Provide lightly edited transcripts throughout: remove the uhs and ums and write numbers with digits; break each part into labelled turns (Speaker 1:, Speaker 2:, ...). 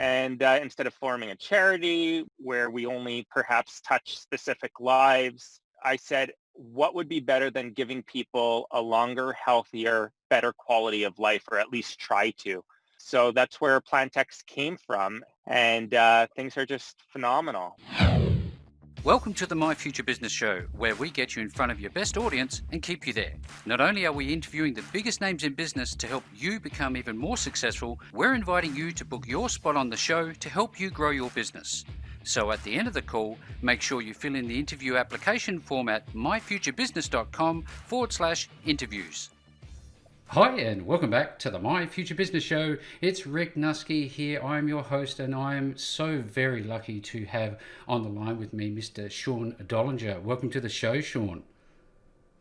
Speaker 1: And instead of forming a charity where we only perhaps touch specific lives, I said, what would be better than giving people a longer, healthier, better quality of life, or at least try to? So that's where PlantX came from. And things are just phenomenal.
Speaker 2: Welcome to the My Future Business Show, where we get you in front of your best audience and keep you there. Not only are we interviewing the biggest names in business to help you become even more successful, we're inviting you to book your spot on the show to help you grow your business. So at the end of the call, make sure you fill in the interview application form at myfuturebusiness.com/interviews. Hi and welcome back to the My Future Business Show. It's Rick Nuske here. I'm your host and I'm so very lucky to have on the line with me Mr. Sean Dollinger. Welcome to the show, Sean.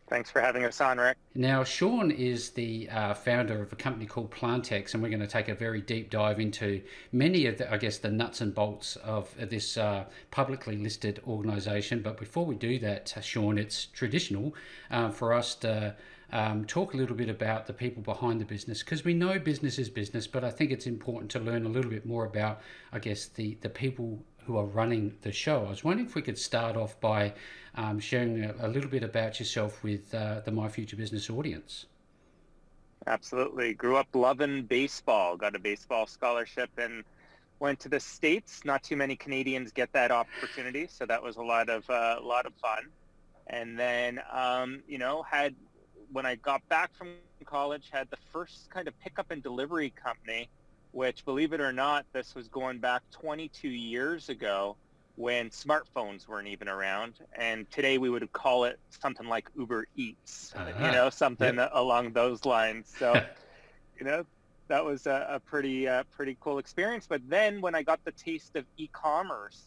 Speaker 1: Thanks for having us on, Rick.
Speaker 2: Now, Sean is the founder of a company called PlantX, and we're going to take a very deep dive into many of the nuts and bolts of this publicly listed organization. But before we do that, Sean, it's traditional for us to talk a little bit about the people behind the business, because we know business is business, but I think it's important to learn a little bit more about, the people who are running the show. I was wondering if we could start off by sharing a little bit about yourself with the My Future Business audience.
Speaker 1: Absolutely. Grew up loving baseball, got a baseball scholarship and went to the States. Not too many Canadians get that opportunity, so that was a lot of fun. And then, when I got back from college, had the first kind of pickup and delivery company, which, believe it or not, this was going back 22 years ago when smartphones weren't even around. And today we would call it something like Uber Eats, something along those lines. So, that was a pretty cool experience. But then when I got the taste of e-commerce,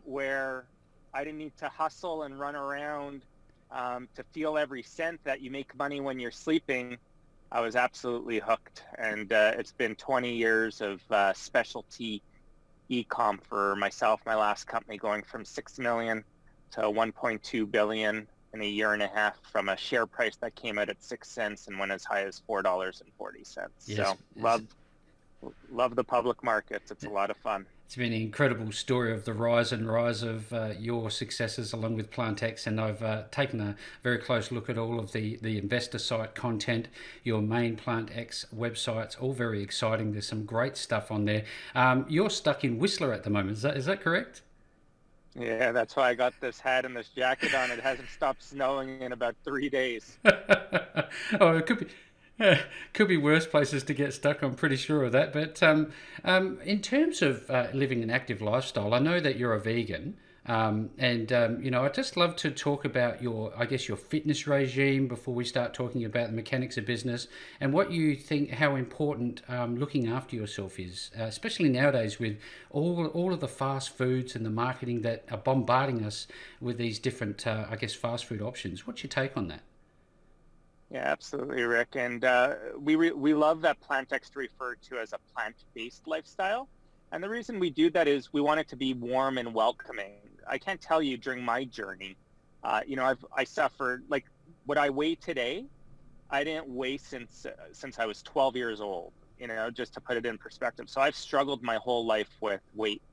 Speaker 1: where I didn't need to hustle and run around to feel every cent that you make money when you're sleeping, I was absolutely hooked. And it's been 20 years of specialty e-com for myself, my last company, going from 6 million to 1.2 billion in a year and a half, from a share price that came out at 6 cents and went as high as $4.40.
Speaker 2: Yes,
Speaker 1: so love the public markets. It's a lot of fun.
Speaker 2: It's been an incredible story of the rise of your successes along with PlantX, and I've taken a very close look at all of the investor site content, your main PlantX websites, all very exciting. There's some great stuff on there. You're stuck in Whistler at the moment, is that correct?
Speaker 1: Yeah, that's why I got this hat and this jacket on. It hasn't stopped snowing in about 3 days.
Speaker 2: Oh, it could be worse places to get stuck, I'm pretty sure of that. But in terms of living an active lifestyle, I know that you're a vegan, I'd just love to talk about your fitness regime before we start talking about the mechanics of business, and what you think, how important looking after yourself is, especially nowadays with all of the fast foods and the marketing that are bombarding us with these different, fast food options. What's your take on that?
Speaker 1: Yeah, absolutely, Rick. And we love that PlantX to refer to as a plant-based lifestyle. And the reason we do that is we want it to be warm and welcoming. I can't tell you, during my journey, I suffered, like, what I weigh today, I didn't weigh since I was 12 years old, just to put it in perspective. So I've struggled my whole life with weight,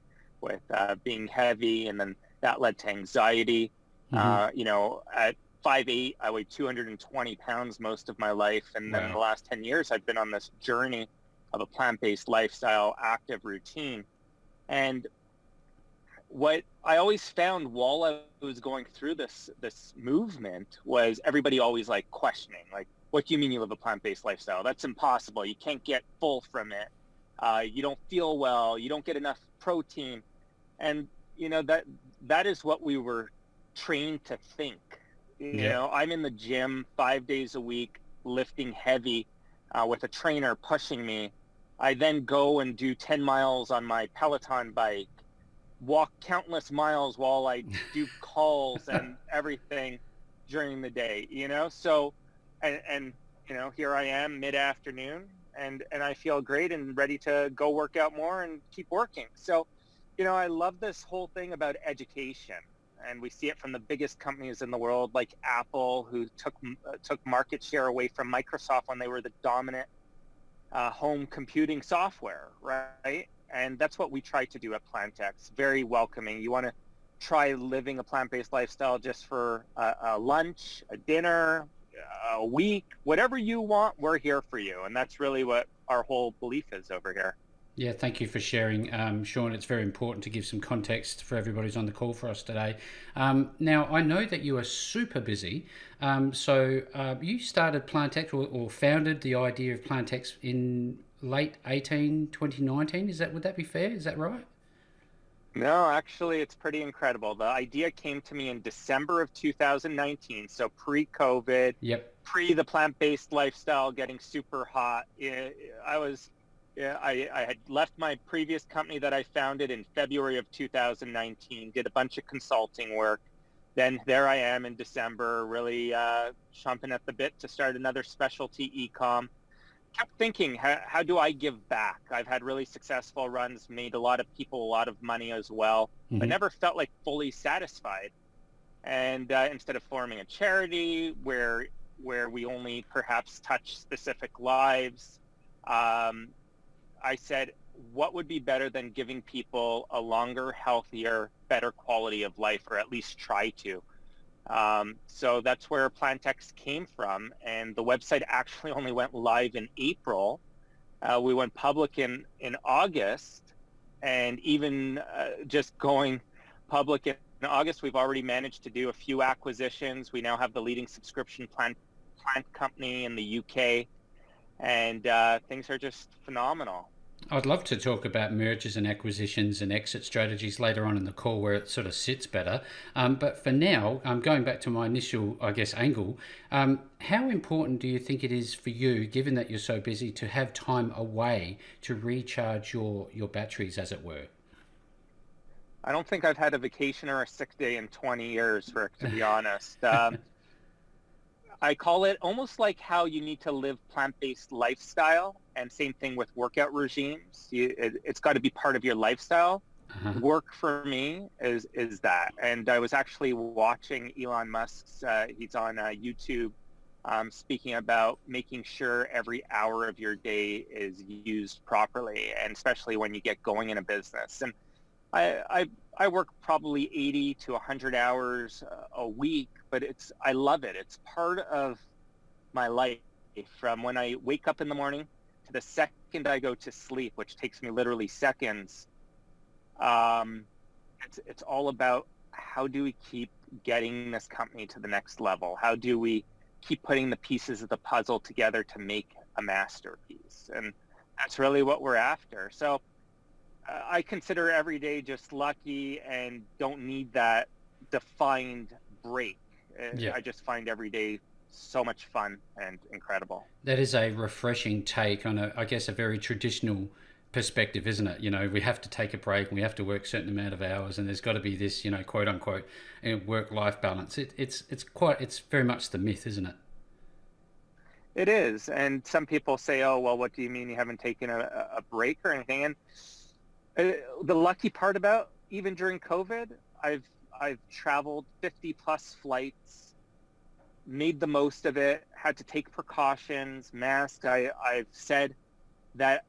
Speaker 1: with being heavy, and then that led to anxiety. At 5'8", I weighed 220 pounds most of my life. And then the last 10 years, I've been on this journey of a plant-based lifestyle, active routine. And what I always found while I was going through this movement was everybody always like questioning, like, what do you mean you live a plant-based lifestyle? That's impossible. You can't get full from it. You don't feel well. You don't get enough protein. And, that is what we were trained to think. I'm in the gym 5 days a week, lifting heavy with a trainer pushing me. I then go and do 10 miles on my Peloton bike, walk countless miles while I do calls and everything during the day, So, and here I am mid-afternoon, and I feel great and ready to go work out more and keep working. So, I love this whole thing about education. And we see it from the biggest companies in the world, like Apple, who took market share away from Microsoft when they were the dominant home computing software, right? And that's what we try to do at PlantX. Very welcoming. You want to try living a plant-based lifestyle just for a lunch, a dinner, a week, whatever you want, we're here for you. And that's really what our whole belief is over here.
Speaker 2: Yeah, thank you for sharing, Sean. It's very important to give some context for everybody who's on the call for us today. Now, I know that you are super busy. You started PlantX or founded the idea of PlantX in late 2019. Would that be fair? Is that right?
Speaker 1: No, actually, it's pretty incredible. The idea came to me in December of 2019, so pre-COVID,
Speaker 2: Yep.
Speaker 1: pre the plant-based lifestyle getting super hot. I was, yeah, I had left my previous company that I founded in February of 2019, did a bunch of consulting work. Then there I am in December, really chomping at the bit to start another specialty e-com. Kept thinking, how do I give back? I've had really successful runs, made a lot of people a lot of money as well, but
Speaker 2: Mm-hmm.
Speaker 1: never felt like fully satisfied. And instead of forming a charity where we only perhaps touch specific lives, I said, what would be better than giving people a longer, healthier, better quality of life, or at least try to? So that's where PlantX came from. And the website actually only went live in April. We went public in August. And even just going public in August, we've already managed to do a few acquisitions. We now have the leading subscription plant company in the UK. And things are just phenomenal.
Speaker 2: I'd love to talk about mergers and acquisitions and exit strategies later on in the call where it sort of sits better. But for now, going back to my initial, I guess, angle, how important do you think it is for you, given that you're so busy, to have time away to recharge your batteries, as it were?
Speaker 1: I don't think I've had a vacation or a sick day in 20 years, Rick, to be honest. I call it almost like how you need to live plant-based lifestyle, and same thing with workout regimes. It's got to be part of your lifestyle.
Speaker 2: Uh-huh.
Speaker 1: Work for me is that. And I was actually watching Elon Musk's, he's on YouTube, speaking about making sure every hour of your day is used properly, and especially when you get going in a business. And I work probably 80 to 100 hours a week, but I love it. It's part of my life from when I wake up in the morning to the second I go to sleep, which takes me literally seconds. It's all about how do we keep getting this company to the next level? How do we keep putting the pieces of the puzzle together to make a masterpiece? And that's really what we're after. So I consider every day just lucky and don't need that defined break.
Speaker 2: Yeah.
Speaker 1: I just find every day so much fun and incredible.
Speaker 2: That is a refreshing take on I guess, a very traditional perspective, isn't it? You know, we have to take a break and we have to work a certain amount of hours, and there's got to be this, quote unquote, work-life balance. It's very much the myth, isn't it?
Speaker 1: It is. And some people say, oh, well, what do you mean you haven't taken a break or anything? And the lucky part about even during COVID, I've traveled 50 plus flights, made the most of it, had to take precautions, mask. I've said that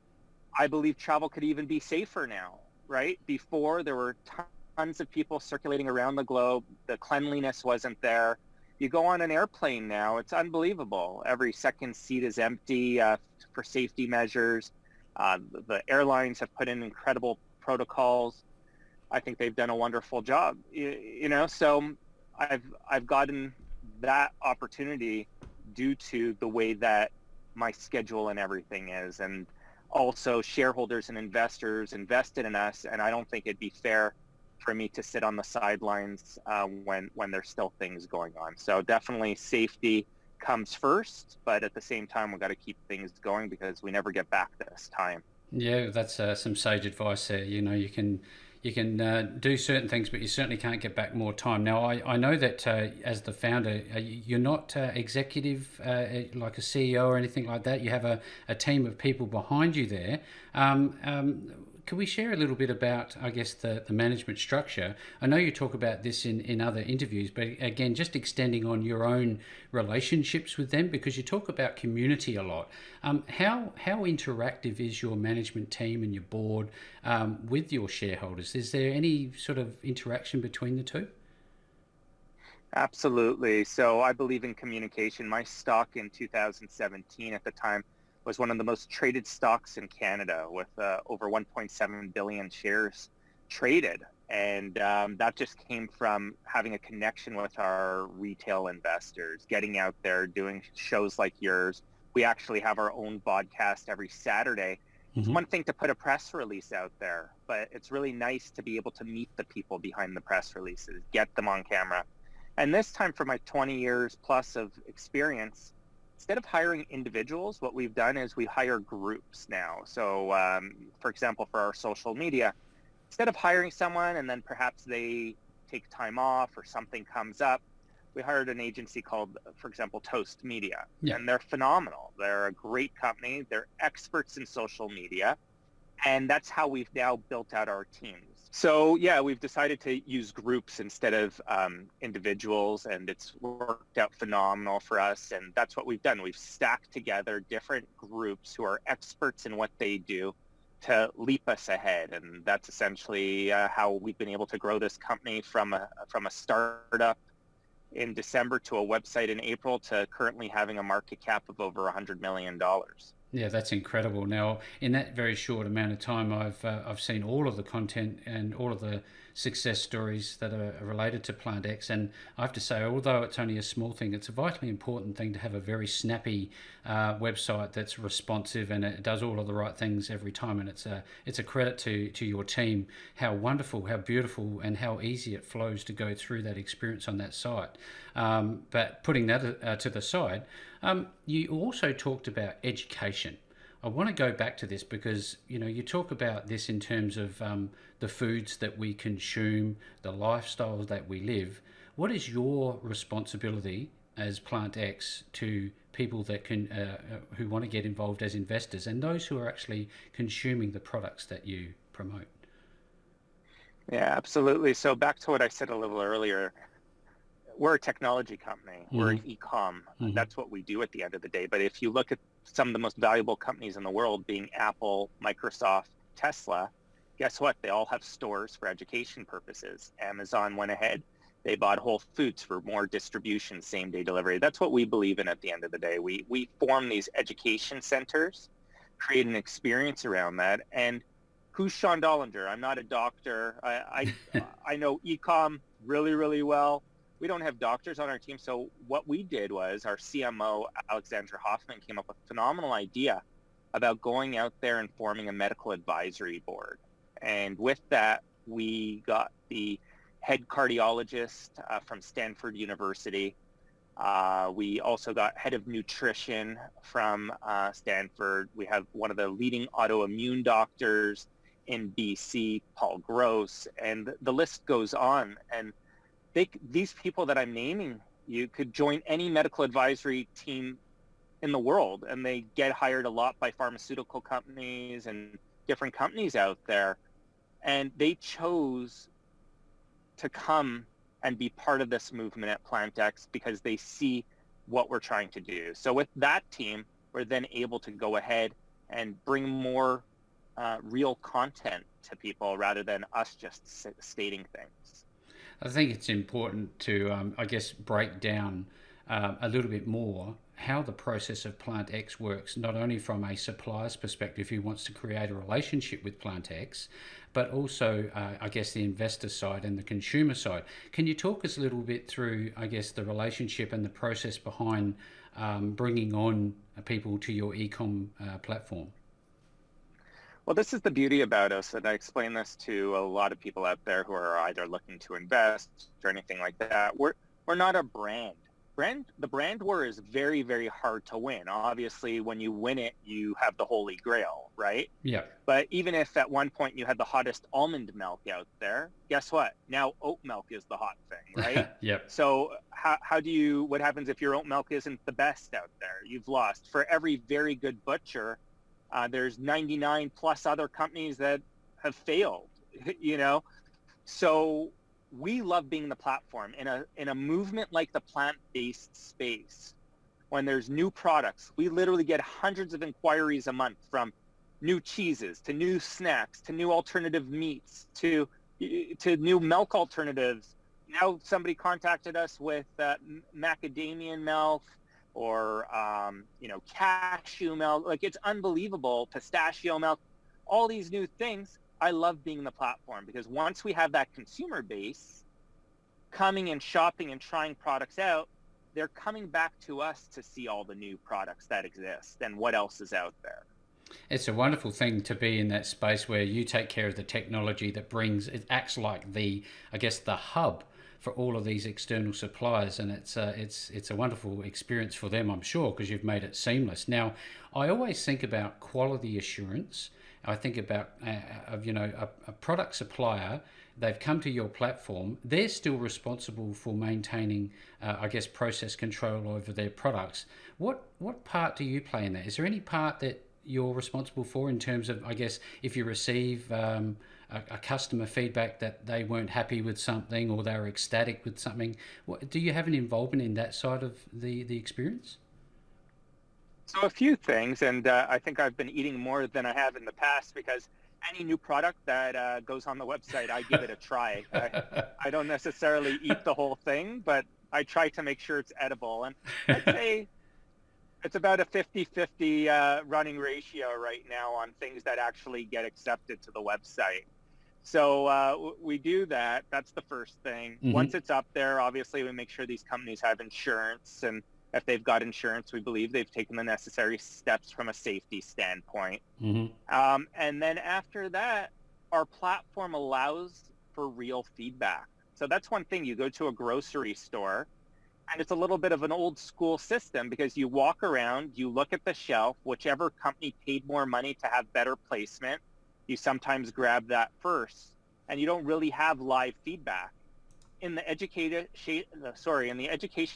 Speaker 1: I believe travel could even be safer now, right? Before there were tons of people circulating around the globe. The cleanliness wasn't there. You go on an airplane now, it's unbelievable. Every second seat is empty for safety measures. The airlines have put in incredible protocols. I think they've done a wonderful job. So I've gotten that opportunity due to the way that my schedule and everything is, and also shareholders and investors invested in us. And I don't think it'd be fair for me to sit on the sidelines when there's still things going on. So definitely safety comes first, but at the same time, we've got to keep things going because we never get back this time.
Speaker 2: Yeah, that's some sage advice there. You can do certain things, but you certainly can't get back more time. Now, I know that as the founder, you're not executive like a CEO or anything like that. You have a team of people behind you there. Can we share a little bit about, I guess, the management structure? I know you talk about this in other interviews, but again, just extending on your own relationships with them, because you talk about community a lot. How interactive is your management team and your board with your shareholders? Is there any sort of interaction between the two?
Speaker 1: Absolutely. So I believe in communication. My stock in 2017 at the time was one of the most traded stocks in Canada with over 1.7 billion shares traded. And that just came from having a connection with our retail investors, getting out there, doing shows like yours. We actually have our own podcast every Saturday. It's
Speaker 2: Hmm.
Speaker 1: one thing to put a press release out there, but it's really nice to be able to meet the people behind the press releases, get them on camera. And this time, for my 20 years plus of experience, instead of hiring individuals, what we've done is we hire groups now. So, for example, for our social media, instead of hiring someone and then perhaps they take time off or something comes up, we hired an agency called, for example, Toast Media,
Speaker 2: Yeah.
Speaker 1: and they're phenomenal. They're a great company. They're experts in social media. And that's how we've now built out our teams. So yeah, we've decided to use groups instead of individuals, and it's worked out phenomenal for us. And that's what we've done. We've stacked together different groups who are experts in what they do to leap us ahead. And that's essentially how we've been able to grow this company from a startup in December to a website in April to currently having a market cap of over $100 million.
Speaker 2: Yeah, that's incredible. Now, in that very short amount of time, I've seen all of the content and all of the success stories that are related to PlantX, and I have to say, although it's only a small thing, it's a vitally important thing to have a very snappy website that's responsive and it does all of the right things every time. And it's a credit to your team how wonderful, how beautiful, and how easy it flows to go through that experience on that site. But putting that to the side. You also talked about education. I want to go back to this because you talk about this in terms of the foods that we consume, the lifestyles that we live. What is your responsibility as PlantX to people that can who want to get involved as investors and those who are actually consuming the products that you promote?
Speaker 1: Yeah, absolutely. So back to what I said a little earlier, we're a technology company. We're
Speaker 2: Hmm.
Speaker 1: an e-com.
Speaker 2: Hmm.
Speaker 1: That's what we do at the end of the day. But if you look at some of the most valuable companies in the world, being Apple, Microsoft, Tesla, guess what? They all have stores for education purposes. Amazon went ahead. They bought Whole Foods for more distribution, same day delivery. That's what we believe in at the end of the day. We form these education centers, create an experience around that. And who's Sean Dollinger? I'm not a doctor. I know e-com really, really well. We don't have doctors on our team. So what we did was our CMO, Alexandra Hoffman, came up with a phenomenal idea about going out there and forming a medical advisory board. And with that, we got the head cardiologist from Stanford University. We also got head of nutrition from Stanford. We have one of the leading autoimmune doctors in BC, Paul Gross, and the list goes on. And these people that I'm naming, you could join any medical advisory team in the world, and they get hired a lot by pharmaceutical companies and different companies out there. And they chose to come and be part of this movement at PlantX because they see what we're trying to do. So with that team, we're then able to go ahead and bring more real content to people rather than us just stating things.
Speaker 2: I think it's important to, I guess, break down a little bit more how the process of PlantX works, not only from a supplier's perspective who wants to create a relationship with PlantX, but also, I guess, the investor side and the consumer side. Can you talk us a little bit through, I guess, the relationship and the process behind bringing on people to your ecom platform?
Speaker 1: Well, this is the beauty about us, and I explain this to a lot of people out there who are either looking to invest or anything like that. We're not a brand. The brand war is very, very hard to win. Obviously, when you win it, you have the holy grail, right?
Speaker 2: Yeah.
Speaker 1: But even if at one point you had the hottest almond milk out there, guess what? Now oat milk is the hot thing, right?
Speaker 2: Yep.
Speaker 1: So what happens if your oat milk isn't the best out there? You've lost. For every very good butcher, there's 99 plus other companies that have failed, you know? So we love being the platform in a movement like the plant-based space. When there's new products, we literally get hundreds of inquiries a month from new cheeses to new snacks to new alternative meats to new milk alternatives. Now somebody contacted us with macadamia milk or cashew milk. Like, it's unbelievable. Pistachio milk, all these new things. I love being the platform because once we have that consumer base coming and shopping and trying products out, they're coming back to us to see all the new products that exist and what else is out there.
Speaker 2: It's a wonderful thing to be in that space where you take care of the technology that brings it, acts like the, I guess, the hub for all of these external suppliers, and it's a wonderful experience for them, I'm sure, because you've made it seamless. Now, I always think about quality assurance. I think about a product supplier. They've come to your platform. They're still responsible for maintaining, I guess, process control over their products. What part do you play in that? Is there any part that you're responsible for in terms of, I guess, if you receive a customer feedback that they weren't happy with something or they were ecstatic with something? Do you have an involvement in that side of the experience?
Speaker 1: So a few things, and I think I've been eating more than I have in the past because any new product that goes on the website, I give it a try. I don't necessarily eat the whole thing, but I try to make sure it's edible. And I'd say it's about a 50-50 running ratio right now on things that actually get accepted to the website. So we do that. That's the first thing.
Speaker 2: Mm-hmm.
Speaker 1: Once it's up there, obviously we make sure these companies have insurance, and if they've got insurance, we believe they've taken the necessary steps from a safety standpoint.
Speaker 2: Mm-hmm.
Speaker 1: And then after that, our platform allows for real feedback. So that's one thing. You go to a grocery store, and it's a little bit of an old school system because you walk around, you look at the shelf, whichever company paid more money to have better placement, you sometimes grab that first, and you don't really have live feedback. In the education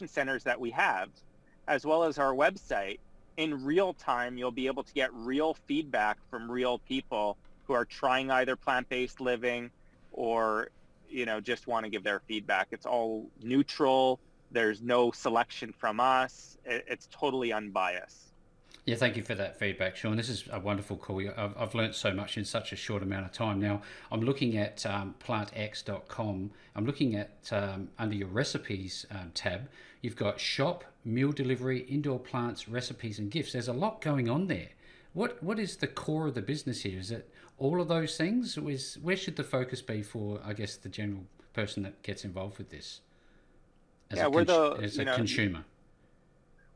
Speaker 1: centers that we have, as well as our website, in real time, you'll be able to get real feedback from real people who are trying either plant-based living or, just want to give their feedback. It's all neutral. There's no selection from us. It's totally unbiased.
Speaker 2: Yeah, thank you for that feedback, Sean. This is a wonderful call. I've learnt so much in such a short amount of time. Now, I'm looking at PlantX.com. I'm looking at under your recipes tab, you've got shop, meal delivery, indoor plants, recipes and gifts. There's a lot going on there. What is the core of the business here? Is it all of those things? Where should the focus be for, I guess, the general person that gets involved with this as a consumer?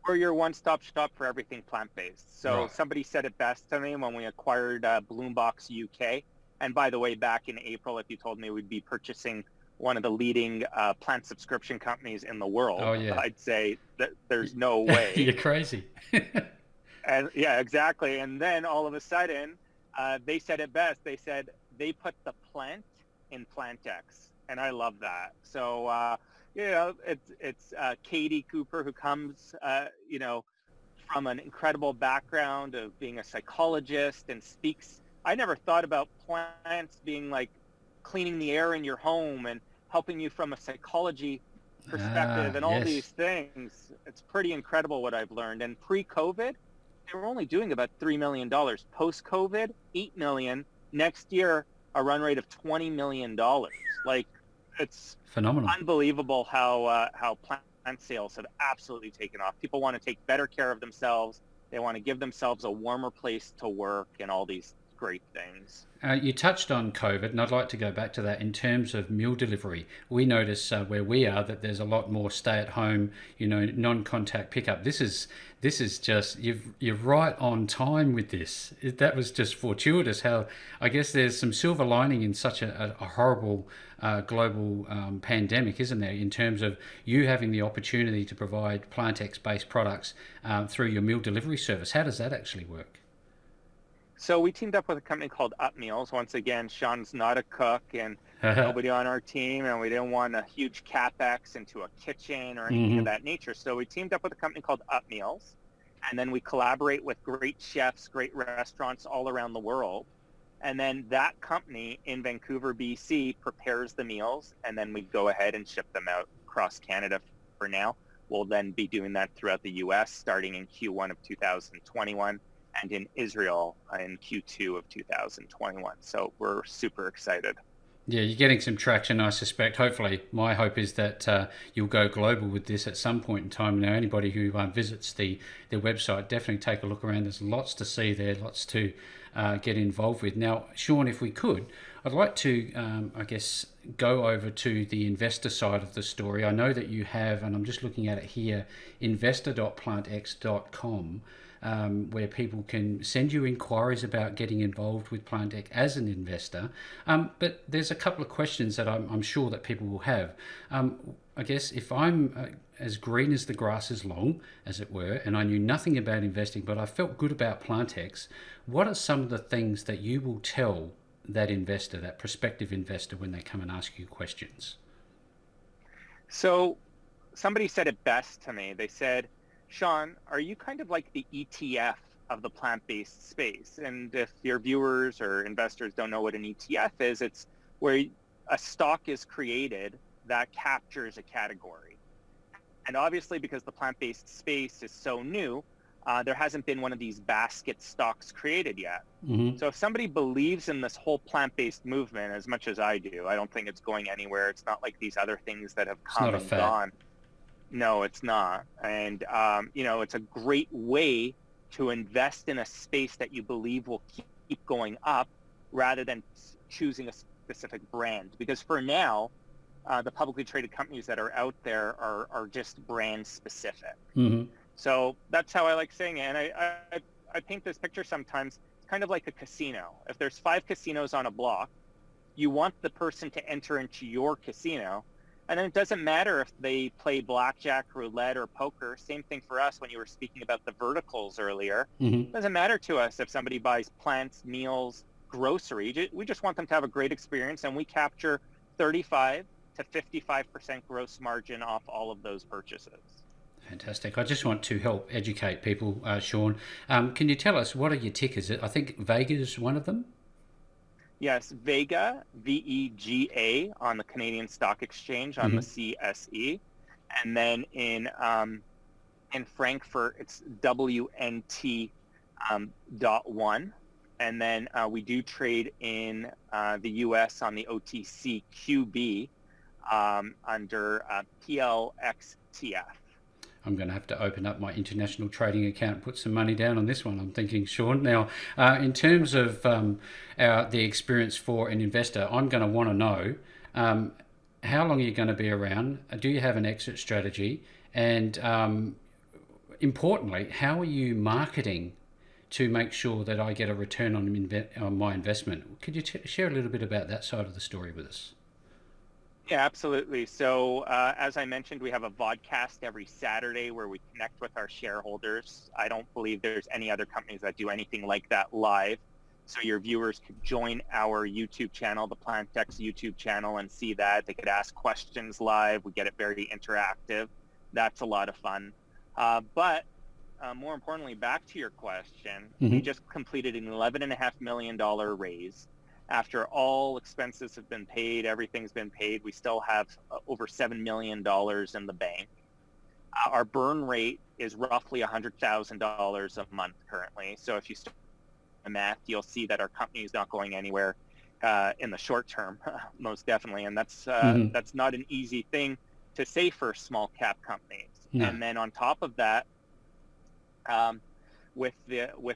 Speaker 1: We're your one-stop shop for everything plant-based. So
Speaker 2: Right.
Speaker 1: Somebody said it best to me when we acquired Bloombox UK. And by the way, back in April, if you told me we'd be purchasing one of the leading plant subscription companies in the world,
Speaker 2: Oh, yeah.
Speaker 1: I'd say that there's no way.
Speaker 2: You're crazy.
Speaker 1: And yeah, exactly. And then all of a sudden, they said it best. They said they put the plant in PlantX, and I love that. So it's Katie Cooper, who comes from an incredible background of being a psychologist and speaks. I never thought about plants being like cleaning the air in your home and helping you from a psychology perspective and all
Speaker 2: yes.
Speaker 1: these things. It's pretty incredible what I've learned. And pre-COVID, they were only doing about $3 million. Post-COVID, $8 million. Next year, a run rate of $20 million. Like, it's
Speaker 2: phenomenal.
Speaker 1: Unbelievable how plant sales have absolutely taken off. People want to take better care of themselves. They want to give themselves a warmer place to work and all these great things.
Speaker 2: You touched on COVID, and I'd like to go back to that in terms of meal delivery. We notice where we are that there's a lot more stay-at-home, non-contact pickup. This is just you're right on time with this. That was just fortuitous. How I guess there's some silver lining in such a horrible global pandemic, isn't there? In terms of you having the opportunity to provide PlantX-based products through your meal delivery service. How does that actually work?
Speaker 1: So we teamed up with a company called Up Meals. Once again, Sean's not a cook and nobody on our team, and we didn't want a huge capex into a kitchen or anything of that nature. So we teamed up with a company called Up Meals, and then we collaborate with great chefs, great restaurants all around the world. And then that company in Vancouver, BC prepares the meals, and then we go ahead and ship them out across Canada for now. We'll then be doing that throughout the US starting in Q1 of 2021 and in Israel in Q2 of 2021. So we're super excited.
Speaker 2: Yeah, you're getting some traction, I suspect. Hopefully, my hope is that you'll go global with this at some point in time. Now, anybody who visits their website, definitely take a look around. There's lots to see there, lots to get involved with. Now, Sean, if we could, I'd like to, I guess, go over to the investor side of the story. I know that you have, and I'm just looking at it here, investor.plantx.com. Where people can send you inquiries about getting involved with PlantX as an investor. But there's a couple of questions that I'm sure that people will have. I guess if I'm as green as the grass is long, as it were, and I knew nothing about investing, but I felt good about PlantX, what are some of the things that you will tell that investor, that prospective investor, when they come and ask you questions?
Speaker 1: So somebody said it best to me. They said, Sean, are you kind of like the ETF of the plant-based space? And if your viewers or investors don't know what an ETF is, it's where a stock is created that captures a category. And obviously, because the plant-based space is so new, there hasn't been one of these basket stocks created yet.
Speaker 2: Mm-hmm.
Speaker 1: So if somebody believes in this whole plant-based movement as much as I do, I don't think it's going anywhere. It's not like these other things that have
Speaker 2: It's
Speaker 1: come
Speaker 2: not a
Speaker 1: and
Speaker 2: fad.
Speaker 1: gone. No, it's not. And, it's a great way to invest in a space that you believe will keep going up rather than choosing a specific brand. Because for now, the publicly traded companies that are out there are just brand specific.
Speaker 2: Mm-hmm.
Speaker 1: So that's how I like saying it. And I paint this picture sometimes. It's kind of like a casino. If there's 5 casinos on a block, you want the person to enter into your casino. And then it doesn't matter if they play blackjack, roulette, or poker. Same thing for us when you were speaking about the verticals earlier.
Speaker 2: Mm-hmm.
Speaker 1: It doesn't matter to us if somebody buys plants, meals, grocery. We just want them to have a great experience, and we capture 35 to 55% gross margin off all of those purchases.
Speaker 2: Fantastic. I just want to help educate people, Sean. Can you tell us what are your tickers? I think Vega is one of them.
Speaker 1: Yes, Vega, VEGA on the Canadian Stock Exchange on the
Speaker 2: Mm-hmm.
Speaker 1: CSE. And then in Frankfurt, it's WNT .1. And then we do trade in the US on the OTCQB under PLXTF.
Speaker 2: I'm going to have to open up my international trading account and put some money down on this one, I'm thinking, Sean. Now, in terms of the experience for an investor, I'm going to want to know how long are you going to be around? Do you have an exit strategy? And importantly, how are you marketing to make sure that I get a return on my investment? Could you share a little bit about that side of the story with us?
Speaker 1: Yeah, absolutely. So as I mentioned, we have a vodcast every Saturday where we connect with our shareholders. I don't believe there's any other companies that do anything like that live. So your viewers could join our YouTube channel, the PlantX YouTube channel, and see that. They could ask questions live. We get it very interactive. That's a lot of fun. But more importantly, back to your question, we
Speaker 2: Mm-hmm.
Speaker 1: just completed an $11.5 million raise. After all expenses have been paid, everything's been paid, we still have over $7 million in the bank. Our burn rate is roughly $100,000 a month currently. So if you start the math, you'll see that our company is not going anywhere in the short term, most definitely. And
Speaker 2: Mm-hmm.
Speaker 1: that's not an easy thing to say for small cap companies.
Speaker 2: No.
Speaker 1: And then on top of that, with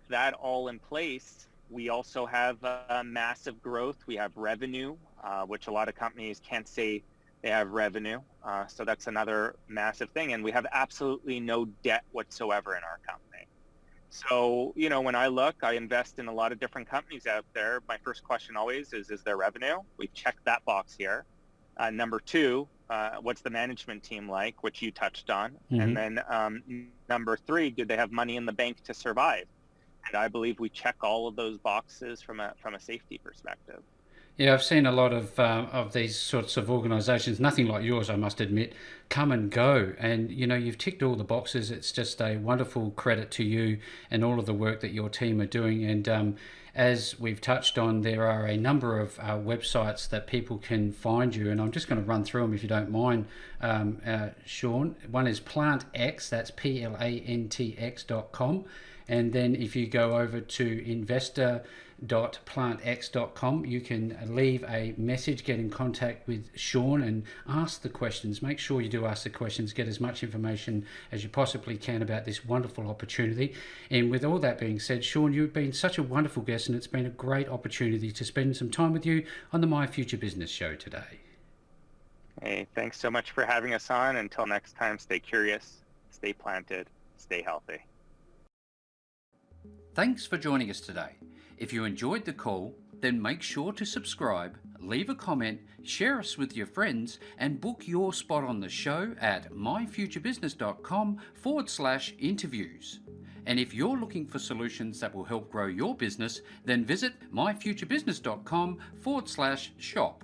Speaker 1: that all in place, we also have massive growth. We have revenue, which a lot of companies can't say they have revenue. So that's another massive thing. And we have absolutely no debt whatsoever in our company. So, when I look, I invest in a lot of different companies out there. My first question always is there revenue? We've checked that box here. Number 2, what's the management team like, which you touched on?
Speaker 2: Mm-hmm.
Speaker 1: And then number 3, do they have money in the bank to survive? And I believe we check all of those boxes from a safety perspective.
Speaker 2: Yeah, I've seen a lot of these sorts of organisations, nothing like yours, I must admit, come and go. And you know, you've ticked all the boxes. It's just a wonderful credit to you and all of the work that your team are doing. And as we've touched on, there are a number of websites that people can find you, and I'm just going to run through them if you don't mind, Sean. One is PlantX, that's PLANTX.com. And then if you go over to investor.plantx.com, you can leave a message, get in contact with Sean and ask the questions. Make sure you do ask the questions, get as much information as you possibly can about this wonderful opportunity. And with all that being said, Sean, you've been such a wonderful guest, and it's been a great opportunity to spend some time with you on the My Future Business show today.
Speaker 1: Hey, thanks so much for having us on. Until next time, stay curious, stay planted, stay healthy.
Speaker 2: Thanks for joining us today. If you enjoyed the call, then make sure to subscribe, leave a comment, share us with your friends, and book your spot on the show at myfuturebusiness.com/interviews. And if you're looking for solutions that will help grow your business, then visit myfuturebusiness.com/shop.